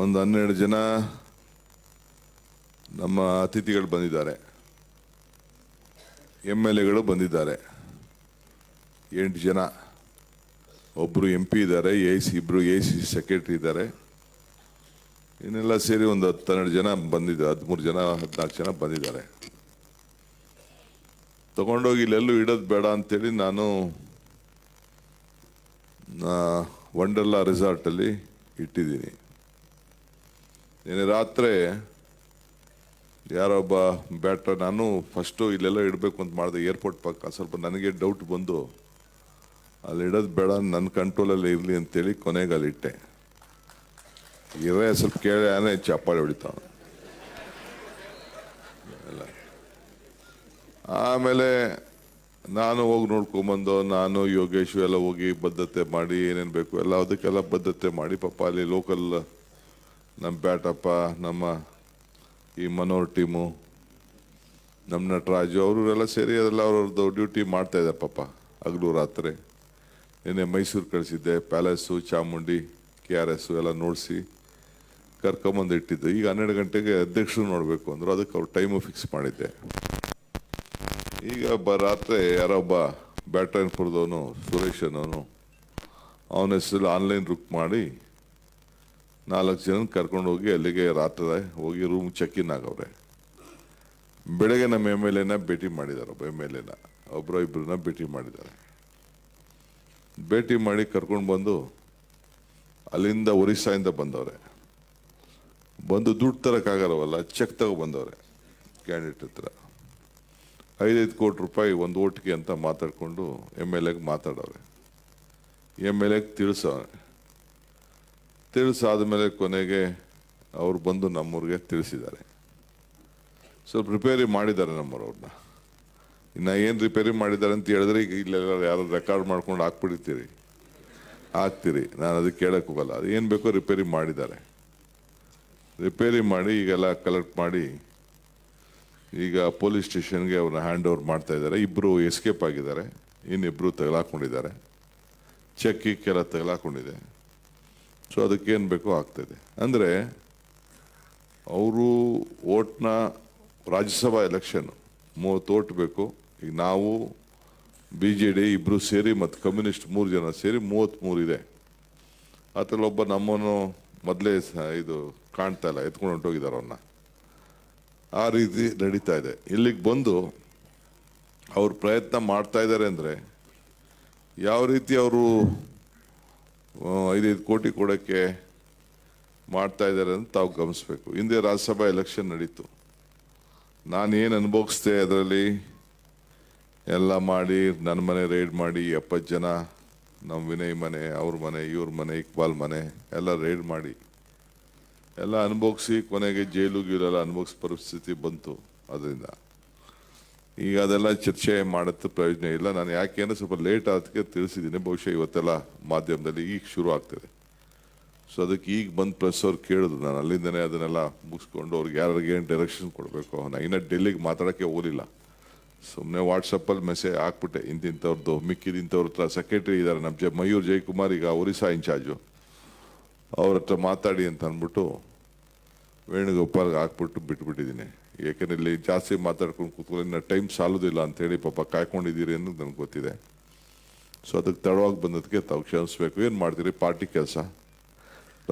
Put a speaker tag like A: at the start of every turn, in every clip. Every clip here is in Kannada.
A: ಒಂದು 12 ಜನ ನಮ್ಮ ಅತಿಥಿಗಳು ಬಂದಿದ್ದಾರೆ, MLAಗಳು ಬಂದಿದ್ದಾರೆ, 8 ಜನ, ಒಬ್ಬರು MP ಇದ್ದಾರೆ, ಇಬ್ಬರು AIC ಸೆಕ್ರೆಟರಿ ಇದ್ದಾರೆ, ಇನ್ನೆಲ್ಲ ಸೇರಿ ಒಂದು 12 ಜನ ಬಂದಿದ್ದಾರೆ, 13 ಜನ 14 ಜನ ಬಂದಿದ್ದಾರೆ. ತಗೊಂಡೋಗಿ ಇಲ್ಲೆಲ್ಲೂ ಇಡೋದು ಬೇಡ ಅಂತೇಳಿ ನಾನು ವಂಡರ್ಲಾ ರೆಸಾರ್ಟಲ್ಲಿ ಇಟ್ಟಿದ್ದೀನಿ. ನಿನ್ನೆ ರಾತ್ರಿ ಯಾರೊಬ್ಬ ಬ್ಯಾಟ್ರ, ನಾನು ಫಸ್ಟು ಇಲ್ಲೆಲ್ಲ ಇಡಬೇಕು ಅಂತ ಮಾಡಿದೆ ಏರ್ಪೋರ್ಟ್ ಪಕ್ಕ, ಸ್ವಲ್ಪ ನನಗೆ ಡೌಟ್ ಬಂದು ಅಲ್ಲಿ ಇಡೋದು ಬೇಡ, ನನ್ನ ಕಂಟ್ರೋಲಲ್ಲಿ ಇರಲಿ ಅಂತೇಳಿ ಕೊನೆಗೆ ಅಲ್ಲಿ ಇಟ್ಟೆ. ಇರೇ ಸ್ವಲ್ಪ ಕೇಳಿ ಚಪ್ಪಾಳೆ ಹೊಡಿತಾವ. ಆಮೇಲೆ ನಾನು ಹೋಗಿ ನೋಡ್ಕೊಂಬಂದು, ನಾನು ಯೋಗೇಶು ಎಲ್ಲ ಹೋಗಿ ಬದ್ಧತೆ ಮಾಡಿ ಏನೇನು ಬೇಕು ಎಲ್ಲ ಅದಕ್ಕೆಲ್ಲ ಬದ್ಧತೆ ಮಾಡಿ, ಪಾಪ ಅಲ್ಲಿ ಲೋಕಲ್ ನಮ್ಮ ಬ್ಯಾಟಪ್ಪ, ನಮ್ಮ ಈ ಮನೋಹರ್ ಟೀಮು, ನಮ್ಮ ನಟರಾಜು ಅವರೆಲ್ಲ ಸೇರಿ ಅದೆಲ್ಲ ಅವ್ರದ್ದು ಡ್ಯೂಟಿ ಮಾಡ್ತಾಯಿದ್ದಾರೆ ಪಾಪ ಹಗಲು ರಾತ್ರಿ. ನಿನ್ನೆ ಮೈಸೂರು ಕಳಿಸಿದ್ದೆ, ಪ್ಯಾಲೇಸು, ಚಾಮುಂಡಿ, KRS ಎಲ್ಲ ನೋಡಿಸಿ ಕರ್ಕೊಂಬಂದು ಇಟ್ಟಿದ್ದು. ಈಗ 12 ಗಂಟೆಗೆ ಅಧ್ಯಕ್ಷರು ನೋಡಬೇಕು ಅಂದರು, ಅದಕ್ಕೆ ಅವ್ರು ಟೈಮು ಫಿಕ್ಸ್ ಮಾಡಿದ್ದೆ. ಈಗ ರಾತ್ರಿ ಯಾರೊಬ್ಬ ಬ್ಯಾಟ್ರಾಯನ್ಪುರದವನು ಸುರೇಶ್ ಅನ್ನೋನು, ಅವನ ಹೆಸರಲ್ಲಿ ಆನ್ಲೈನ್ ಬುಕ್ ಮಾಡಿ 4 ಜನ ಕರ್ಕೊಂಡು ಹೋಗಿ ಅಲ್ಲಿಗೆ ರಾತ್ರಿ ಹೋಗಿ ರೂಮ್ ಚೆಕ್ ಇನ್ ಆಗವ್ರೆ. ಬೆಳಗ್ಗೆ ನಮ್ಮ MLAನ ಭೇಟಿ ಮಾಡಿದ್ದಾರೆ, ಒಬ್ಬ MLAನ ಒಬ್ಬರು ಇಬ್ಬರನ್ನ ಭೇಟಿ ಮಾಡಿದ್ದಾರೆ. ಭೇಟಿ ಮಾಡಿ ಕರ್ಕೊಂಡು ಬಂದು ಅಲ್ಲಿಂದ ಒರಿಸ್ಸಾಯಿಂದ ಬಂದವ್ರೆ. ಬಂದು ದುಡ್ಡು ತರೋಕ್ಕಾಗಲ್ಲವಲ್ಲ, ಚೆಕ್ ತಗೊಬಂದವ್ರೆ ಕ್ಯಾಂಡಿಡೇಟ್ ಹತ್ರ. 5 ಕೋಟಿ ರೂಪಾಯಿ ಒಂದು ಓಟ್ಗೆ ಅಂತ ಮಾತಾಡಿಕೊಂಡು MLAಗೆ ಮಾತಾಡವ್ರೆ. MLAಗೆ ತಿಳಿಸಾದ್ಮೇಲೆ ಕೊನೆಗೆ ಅವ್ರು ಬಂದು ನಮ್ಮೂರಿಗೆ ತಿಳಿಸಿದ್ದಾರೆ. ಸ್ವಲ್ಪ ರಿಪೇರಿ ಮಾಡಿದ್ದಾರೆ ನಮ್ಮವ್ರನ್ನ. ಇನ್ನು ಏನು ರಿಪೇರಿ ಮಾಡಿದ್ದಾರೆ ಅಂತ ಹೇಳಿದ್ರೆ ಈಗ ಇಲ್ಲೆಲ್ಲ ಯಾರು ರೆಕಾರ್ಡ್ ಮಾಡ್ಕೊಂಡು ಹಾಕ್ತೀರಿ, ನಾನು ಅದಕ್ಕೆ ಕೇಳಕ್ಕೆ ಹೋಗಲ್ಲ. ಅದು ಏನು ಬೇಕೋ ರಿಪೇರಿ ಮಾಡಿದ್ದಾರೆ. ರಿಪೇರಿ ಮಾಡಿ ಈಗೆಲ್ಲ ಕಲೆಕ್ಟ್ ಮಾಡಿ ಈಗ ಪೊಲೀಸ್ ಸ್ಟೇಷನ್ಗೆ ಅವ್ರನ್ನ ಹ್ಯಾಂಡ್ ಓವರ್ ಮಾಡ್ತಾ ಇದ್ದಾರೆ. ಇಬ್ಬರು ಎಸ್ಕೇಪ್ ಆಗಿದ್ದಾರೆ, ಇನ್ನಿಬ್ಬರು ತಗಲಾಕೊಂಡಿದ್ದಾರೆ, ಚೆಕ್ಕಿಕ್ಕೆಲ್ಲ ತಗಲಾಕೊಂಡಿದೆ. ಸೊ ಅದಕ್ಕೇನು ಬೇಕೋ ಆಗ್ತಾಯಿದೆ. ಅಂದರೆ ಅವರು ಓಟ್ನ ರಾಜ್ಯಸಭಾ ಎಲೆಕ್ಷನ್ನು 30 ಓಟ್ ಬೇಕು. ಈಗ ನಾವು BJD ಇಬ್ಬರು ಸೇರಿ ಮತ್ತು ಕಮ್ಯುನಿಸ್ಟ್ 3 ಜನ ಸೇರಿ 33 ಇದೆ. ಅದರಲ್ಲಿ ಒಬ್ಬ ನಮ್ಮನ್ನು ಮೊದಲೇ ಇದು ಕಾಣ್ತಾ ಇಲ್ಲ, ಎತ್ಕೊಂಡು ಹೊಂಟೋಗಿದ್ದಾರೆ ಅವನ್ನ. ಆ ರೀತಿ ನಡೀತಾ ಇದೆ. ಇಲ್ಲಿಗೆ ಬಂದು ಅವ್ರು ಪ್ರಯತ್ನ ಮಾಡ್ತಾ ಇದ್ದಾರೆ ಅಂದರೆ ಯಾವ ರೀತಿ ಅವರು 5 ಕೋಟಿ ಕೊಡೋಕ್ಕೆ ಮಾಡ್ತಾ ಇದ್ದಾರೆ ಅಂತ ತಾವು ಗಮನಿಸ್ಬೇಕು. ಹಿಂದೆ ರಾಜ್ಯಸಭಾ ಎಲೆಕ್ಷನ್ ನಡೀತು, ನಾನೇನು ಅನುಭವಿಸ್ದೆ ಅದರಲ್ಲಿ ಎಲ್ಲ ಮಾಡಿ, ನನ್ನ ಮನೆ ರೈಡ್ ಮಾಡಿ 70 ಜನ, ನಮ್ಮ ವಿನಯ್ ಮನೆ, ಅವ್ರ ಮನೆ, ಇವ್ರ ಮನೆ, ಇಕ್ಬಾಲ್ ಮನೆ ಎಲ್ಲ ರೈಡ್ ಮಾಡಿ ಎಲ್ಲ ಅನುಭವಿಸಿ ಕೊನೆಗೆ ಜೈಲು ಗೀಲೆಲ್ಲ ಅನುಭವಿಸೋ ಪರಿಸ್ಥಿತಿ ಬಂತು. ಅದರಿಂದ ಈಗ ಅದೆಲ್ಲ ಚರ್ಚೆ ಮಾಡುತ್ತೆ ಪ್ರಯೋಜನ ಇಲ್ಲ. ನಾನು ಯಾಕೆಂದರೆ ಸ್ವಲ್ಪ ಲೇಟ್ ಅದಕ್ಕೆ ತಿಳಿಸಿದ್ದೀನಿ, ಬಹುಶಃ ಇವತ್ತೆಲ್ಲ ಮಾಧ್ಯಮದಲ್ಲಿ ಈಗ ಶುರು ಆಗ್ತದೆ. ಸೊ ಅದಕ್ಕೆ ಈಗ ಬಂದು ಪ್ರೆಸ್ ಅವ್ರು ಕೇಳಿದ್ರು, ನಾನು ಅಲ್ಲಿಂದನೇ ಅದನ್ನೆಲ್ಲ ಮುಗಿಸ್ಕೊಂಡು ಅವ್ರಿಗೆ ಯಾರಿಗೇನು ಡೈರೆಕ್ಷನ್ ಕೊಡಬೇಕು. ನಾನು ಇನ್ನೂ ಡೆಲ್ಲಿಗೆ ಮಾತಾಡೋಕ್ಕೆ ಹೋಗಲಿಲ್ಲ, ಸುಮ್ಮನೆ ವಾಟ್ಸಪ್ಪಲ್ಲಿ ಮೆಸೇಜ್ ಹಾಕ್ಬಿಟ್ಟೆ. ಇಂಥವ್ರದ್ದು ಮಿಕ್ಕಿದಿಂಥವ್ರ ಹತ್ರ ಸೆಕ್ರೆಟರಿ ಇದ್ದಾರೆ, ನಮ್ಮ ಮಯೂರ್ ಜಯಕುಮಾರ್ ಈಗ ಒರಿಸ್ಸಾ ಇನ್ಚಾರ್ಜು, ಅವ್ರ ಹತ್ರ ಮಾತಾಡಿ ಅಂತ ಅಂದ್ಬಿಟ್ಟು ವೇಣುಗೋಪಾಲ್ಗೆ ಹಾಕ್ಬಿಟ್ಟು ಬಿಟ್ಬಿಟ್ಟಿದ್ದೀನಿ. ಏಕೆಂದರೆ ಇಲ್ಲಿ ಜಾಸ್ತಿ ಮಾತಾಡ್ಕೊಂಡು ಕೂತ್ಕೊಳ್ಳಿ, ಟೈಮ್ ಸಾಲೋದಿಲ್ಲ ಅಂಥೇಳಿ ಪಾಪ ಕಾಯ್ಕೊಂಡಿದ್ದೀರಿ ಅನ್ನೋದು ನನಗೆ ಗೊತ್ತಿದೆ. ಸೊ ಅದಕ್ಕೆ ತಡವಾಗಿ ಬಂದದಕ್ಕೆ ತಾವು ಕ್ಷಮಿಸ್ಬೇಕು. ಏನು ಮಾಡ್ತೀರಿ, ಪಾರ್ಟಿ ಕೆಲಸ,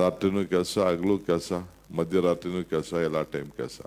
A: ರಾತ್ರಿನೂ ಕೆಲಸ, ಹಗಲು ಕೆಲಸ, ಮಧ್ಯರಾತ್ರಿನೂ ಕೆಲಸ, ಎಲ್ಲ ಟೈಮ್ ಕೆಲಸ.